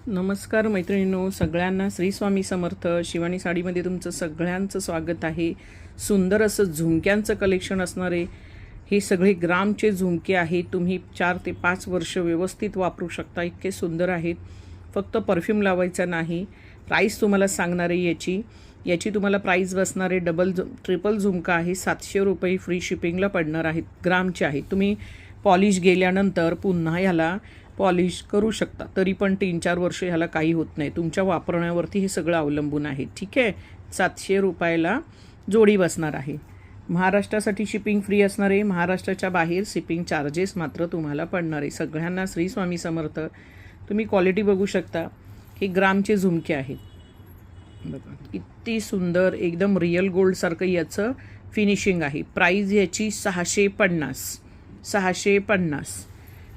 नमस्कार मैत्रिणींनो, सगळ्यांना श्री स्वामी समर्थ. शिवानी साडीमध्ये तुमचं सगळ्यांचं स्वागत आहे. सुंदर असं झुमक्यांचं कलेक्शन असणारे हे सगळे ग्रामचे झुमके आहेत. तुम्ही 4 ते 5 वर्ष व्यवस्थित वापरू शकता. इतके सुंदर आहेत. फक्त परफ्यूम लावायचा नाही. प्राईस तुम्हाला सांगणार आहे याची तुम्हाला प्राईस बसणार आहे. ट्रिपल झुमका आहे, 700 रुपये फ्री शिपिंगला पडणार आहेत. ग्रामचे आहेत. तुम्ही पॉलिश गेल्यानंतर पुन्हा ह्याला पॉलिश करू शकता, तरी पण 3-4 वर्ष ह्याला काही होत नाही. तुमच्या वापरण्यावरती हे सगळं अवलंबून आहे. ठीक आहे. 700 रुपयाला जोडी बसणार आहे. महाराष्ट्रासाठी शिपिंग फ्री असणार आहे. महाराष्ट्राच्या बाहेर शिपिंग चार्जेस मात्र तुम्हाला पडणार आहे. सगळ्यांना श्री स्वामी समर्थ. तुम्ही क्वालिटी बघू शकता. हे ग्रामचे झुमके आहेत. बघा किती सुंदर, एकदम रिअल गोल्डसारखं याचं फिनिशिंग आहे. प्राईज याची 650.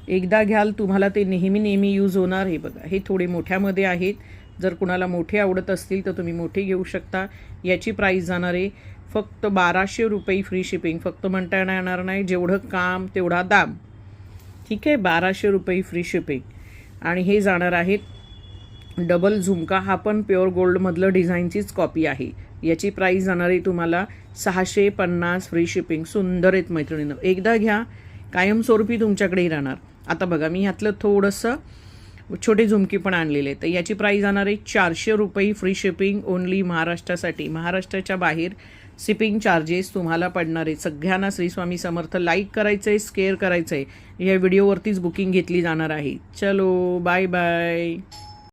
एकदा घ्याल तुम्हाला ते नेहमी यूज होणार. हे बघा, हे थोडे मोठ्यामध्ये आहेत. जर कुणाला मोठे आवडत असतील तर तुम्ही मोठे घेऊ शकता. याची प्राईस जाणार आहे फक्त 1200 रुपये फ्री शिपिंग. फक्त म्हणता येणार नाही, जेवढं काम तेवढा दाम. ठीक आहे. 1200 रुपये फ्री शिपिंग. आणि हे जाणार आहेत डबल झुमका. हा पण प्युअर गोल्डमधलं डिझाईनचीच कॉपी आहे. याची प्राईस जाणार आहे तुम्हाला 650 फ्री शिपिंग. सुंदर आहेत मैत्रिणींनो. एकदा घ्या, कायमस्वरूपी तुमच्याकडेही राहणार. आता बघा, मी ह्यातलं थोडंसं छोटे झुमकी पण आणलेले. तर याची प्राईस जाणार आहे 400 रुपये फ्री शिपिंग. ओनली महाराष्ट्रासाठी. महाराष्ट्राच्या बाहेर शिपिंग चार्जेस तुम्हाला पडणार आहे. सगळ्यांना श्री स्वामी समर्थ. लाईक करायचं आहे, शेअर करायचं आहे. या व्हिडिओवरतीच बुकिंग घेतली जाणार आहे. चलो, बाय बाय.